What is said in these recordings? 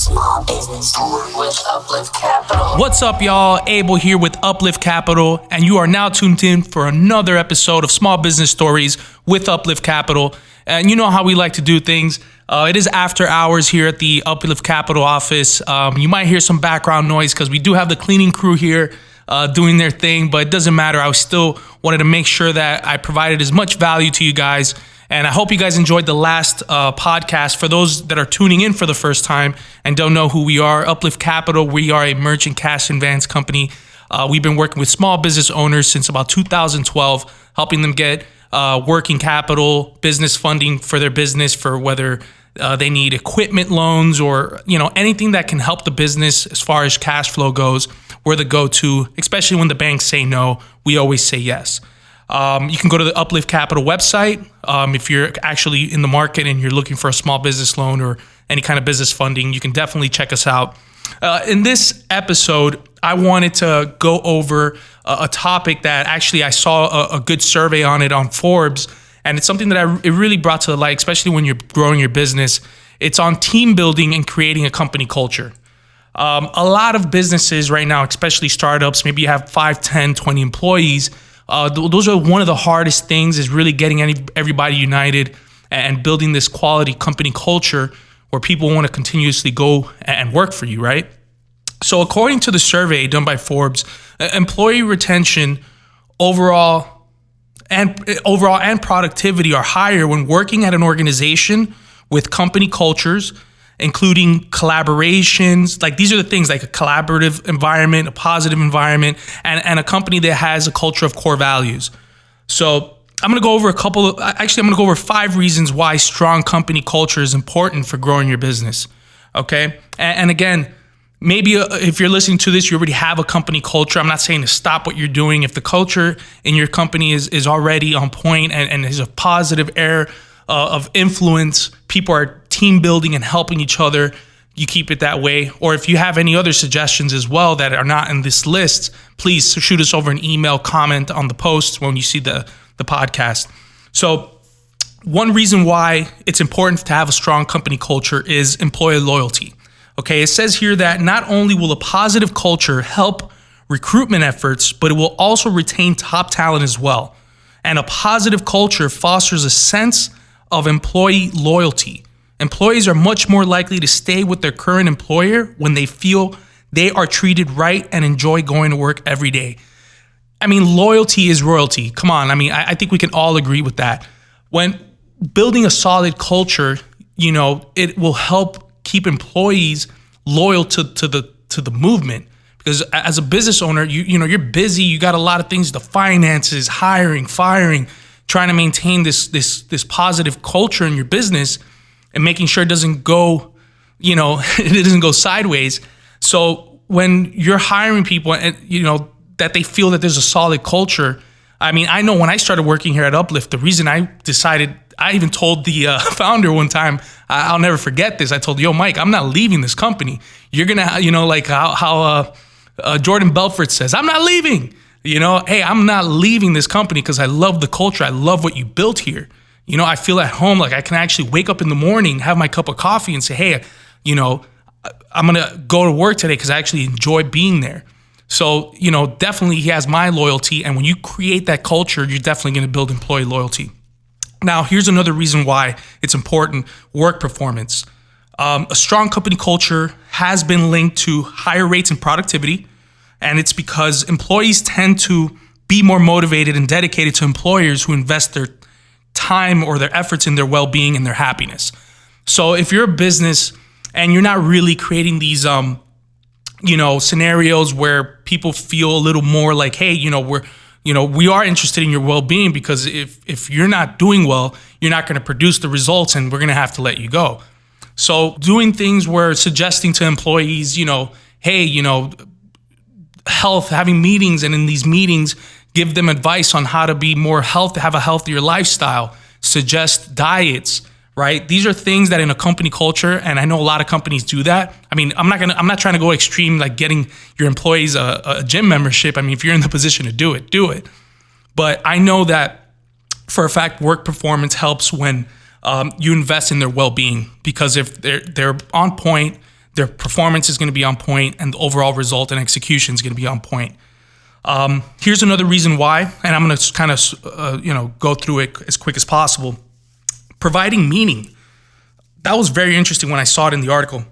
Small business with Uplyft Capital. What's up, y'all? Abel here with Uplyft Capital, and you are now tuned in for another episode of Small Business Stories with Uplyft Capital. And you know how we like to do things. It is after hours here at the Uplyft Capital office. You might hear some background noise because we do have the cleaning crew here doing their thing, but it doesn't matter. I still wanted to make sure that I provided as much value to you guys. And I hope you guys enjoyed the last podcast. For those that are tuning in for the first time and don't know who we are, Uplyft Capital, we are a merchant cash advance company. We've been working with small business owners since about 2012, helping them get working capital, business funding for their business, for whether they need equipment loans or anything that can help the business as far as cash flow goes. We're the go-to, especially when the banks say no. We always say yes. You can go to the Uplyft Capital website if you're actually in the market and you're looking for a small business loan or any kind of business funding. You can definitely check us out. In this episode, I wanted to go over a topic that actually I saw a good survey on it on Forbes, and it's something that it really brought to light, especially when you're growing your business. It's on team building and creating a company culture. A lot of businesses right now, especially startups, maybe you have 5, 10, 20 employees. Those are one of the hardest things, is really getting everybody united and building this quality company culture where people want to continuously go and work for you, right? So according to the survey done by Forbes, employee retention overall and productivity are higher when working at an organization with company cultures, including collaborations. Like, these are the things, like a collaborative environment, a positive environment, and a company that has a culture of core values. So I'm going to go over 5 reasons why strong company culture is important for growing your business. Okay. And again, maybe if you're listening to this, you already have a company culture. I'm not saying to stop what you're doing. If the culture in your company is already on point and is a positive air of influence, people are team building and helping each other, you keep it that way. Or if you have any other suggestions as well that are not in this list, please shoot us over an email, comment on the post when you see the podcast. So one reason why it's important to have a strong company culture is employee loyalty. Okay, it says here that not only will a positive culture help recruitment efforts, but it will also retain top talent as well. And a positive culture fosters a sense of employee loyalty. Employees are much more likely to stay with their current employer when they feel they are treated right and enjoy going to work every day. I mean, loyalty is royalty. Come on. I mean, I think we can all agree with that. When building a solid culture, it will help keep employees loyal to the movement. Because as a business owner, you're busy. You got a lot of things, the finances, hiring, firing, trying to maintain this positive culture in your business and making sure it doesn't go, it doesn't go sideways. So when you're hiring people and, that they feel that there's a solid culture. I mean, I know when I started working here at Uplyft, the reason I even told the founder one time, I'll never forget this. I told, Mike, I'm not leaving this company. You're going to, like how Jordan Belfort says, I'm not leaving. Hey, I'm not leaving this company because I love the culture. I love what you built here. I feel at home, like I can actually wake up in the morning, have my cup of coffee and say, hey, I'm going to go to work today because I actually enjoy being there. So, definitely he has my loyalty. And when you create that culture, you're definitely going to build employee loyalty. Now, here's another reason why it's important: work performance. A strong company culture has been linked to higher rates in productivity. And it's because employees tend to be more motivated and dedicated to employers who invest their time or their efforts in their well-being and their happiness. So if you're a business and you're not really creating these, scenarios where people feel a little more like, hey, we are interested in your well-being, because if you're not doing well, you're not going to produce the results and we're going to have to let you go. So doing things where suggesting to employees, hey, health, having meetings, and in these meetings, give them advice on how to be more healthy, have a healthier lifestyle, suggest diets, right? These are things that in a company culture, and I know a lot of companies do that. I mean, I'm not trying to go extreme, like getting your employees a gym membership. I mean, if you're in the position to do it. But I know that for a fact, work performance helps when you invest in their well-being, because if they're on point, their performance is going to be on point, and the overall result and execution is going to be on point. Here's another reason why, and I'm going to kind of go through it as quick as possible. Providing meaning. That was very interesting when I saw it in the article.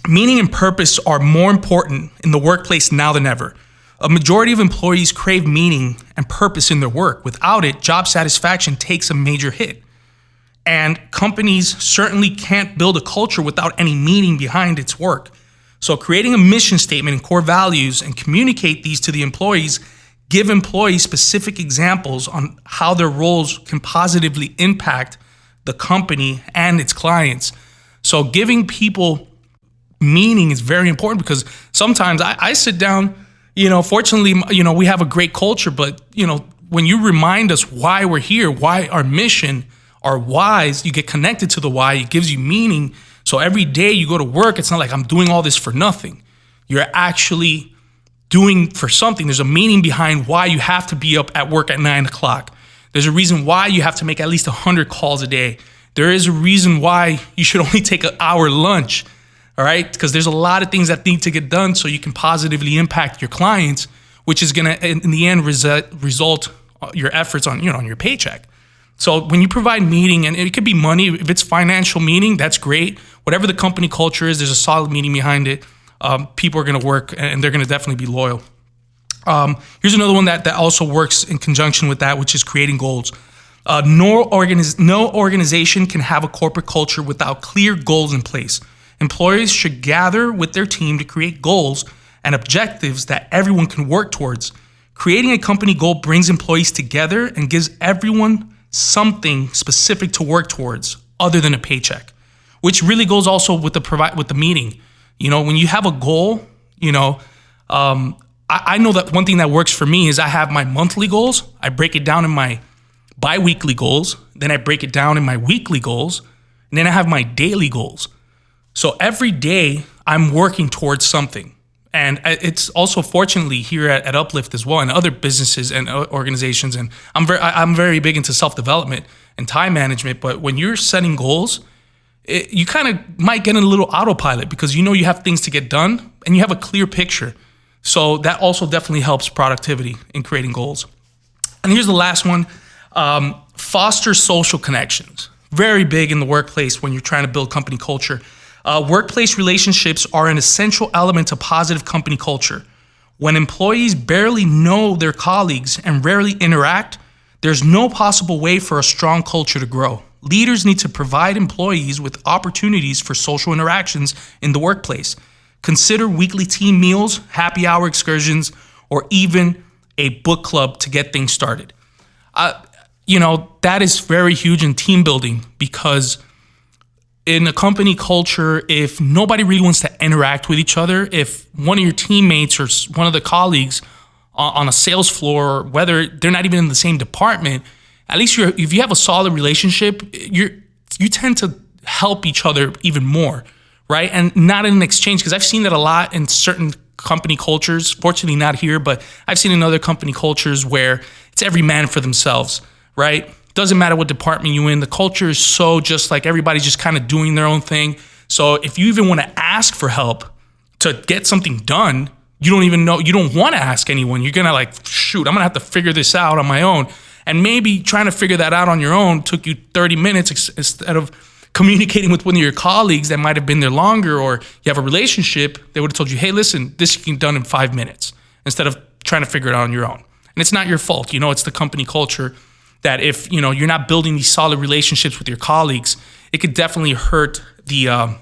Meaning and purpose are more important in the workplace now than ever. A majority of employees crave meaning and purpose in their work. Without it, job satisfaction takes a major hit. And companies certainly can't build a culture without any meaning behind its work. So creating a mission statement and core values and communicate these to the employees, give employees specific examples on how their roles can positively impact the company and its clients. So giving people meaning is very important, because sometimes I sit down, fortunately, we have a great culture, but, when you remind us why we're here, why our mission, our whys, you get connected to the why, it gives you meaning. So every day you go to work, it's not like I'm doing all this for nothing. You're actually doing for something. There's a meaning behind why you have to be up at work at 9 o'clock. There's a reason why you have to make at least 100 calls a day. There is a reason why you should only take an hour lunch, all right? Because there's a lot of things that need to get done so you can positively impact your clients, which is going to, in the end, result your efforts on your paycheck. So when you provide meaning, and it could be money, if it's financial meaning, that's great. Whatever the company culture is, there's a solid meaning behind it. People are going to work, and they're going to definitely be loyal. Here's another one that also works in conjunction with that, which is creating goals. No organization can have a corporate culture without clear goals in place. Employees should gather with their team to create goals and objectives that everyone can work towards. Creating a company goal brings employees together and gives everyone something specific to work towards other than a paycheck, which really goes also with the meeting. When you have a goal, I know that one thing that works for me is I have my monthly goals. I break it down in my bi-weekly goals. Then I break it down in my weekly goals. And then I have my daily goals. So every day I'm working towards something. And it's also, fortunately, here at Uplyft as well, and other businesses and organizations. And I'm very big into self-development and time management. But when you're setting goals, you kind of might get in a little autopilot, because you have things to get done and you have a clear picture. So that also definitely helps productivity in creating goals. And here's the last one. Foster social connections. Very big in the workplace when you're trying to build company culture. Workplace relationships are an essential element of positive company culture. When employees barely know their colleagues and rarely interact, there's no possible way for a strong culture to grow. Leaders need to provide employees with opportunities for social interactions in the workplace. Consider weekly team meals, happy hour excursions, or even a book club to get things started. That is very huge in team building, because in a company culture, if nobody really wants to interact with each other, if one of your teammates or one of the colleagues on a sales floor, whether they're not even in the same department, at least if you have a solid relationship, you tend to help each other even more, right? And not in an exchange, because I've seen that a lot in certain company cultures. Fortunately, not here, but I've seen in other company cultures where it's every man for themselves, right? Doesn't matter what department you're in. The culture is so just like everybody's just kind of doing their own thing. So if you even want to ask for help to get something done, you don't even know, you don't want to ask anyone. You're going to shoot, I'm going to have to figure this out on my own. And maybe trying to figure that out on your own took you 30 minutes instead of communicating with one of your colleagues that might have been there longer, or you have a relationship, they would have told you, hey, listen, this can be done in 5 minutes, instead of trying to figure it out on your own. And it's not your fault. It's the company culture that if, you're not building these solid relationships with your colleagues, it could definitely hurt the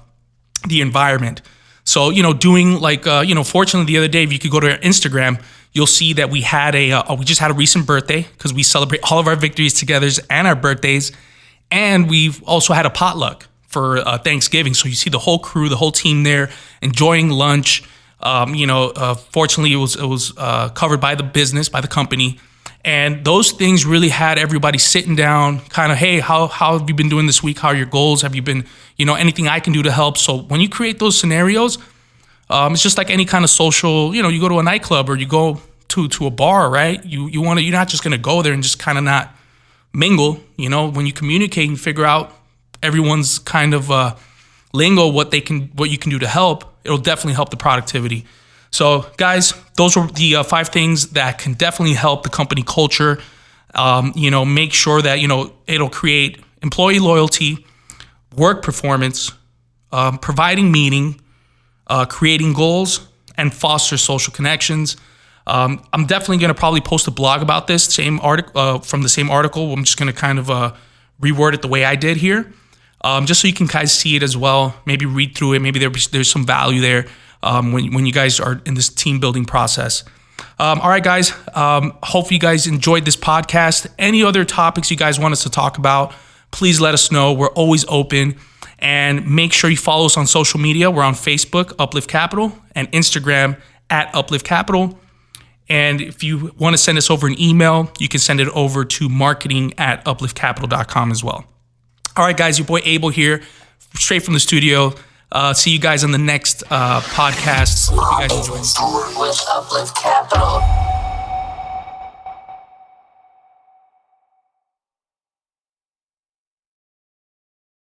environment. So, doing fortunately the other day, if you could go to our Instagram, you'll see that we had we just had a recent birthday, because we celebrate all of our victories together and our birthdays. And we've also had a potluck for Thanksgiving. So you see the whole crew, the whole team there enjoying lunch. Fortunately, it was covered by the company. And those things really had everybody sitting down, kind of, hey, how have you been doing this week? How are your goals? Have you been, anything I can do to help? So when you create those scenarios, it's just like any kind of social, you go to a nightclub or you go to a bar, right? You're not just going to go there and just kind of not mingle. When you communicate and figure out everyone's kind of lingo, what you can do to help, it'll definitely help the productivity. So guys, those were the 5 things that can definitely help the company culture. Make sure that, it'll create employee loyalty, work performance, providing meaning, creating goals, and foster social connections. I'm definitely going to probably post a blog about this same article from the same article. I'm just going to kind of reword it the way I did here, just so you can guys see it as well. Maybe read through it. Maybe there's some value there when you guys are in this team building process. All right, guys. Hope you guys enjoyed this podcast. Any other topics you guys want us to talk about, please let us know. We're always open. And make sure you follow us on social media. We're on Facebook, Uplyft Capital, and Instagram at Uplyft Capital. And if you want to send us over an email, you can send it over to marketing@uplyftcapital.com as well. All right, guys, your boy Abel here, straight from the studio. See you guys on the next podcast. Hope you guys enjoy. With Uplyft Capital.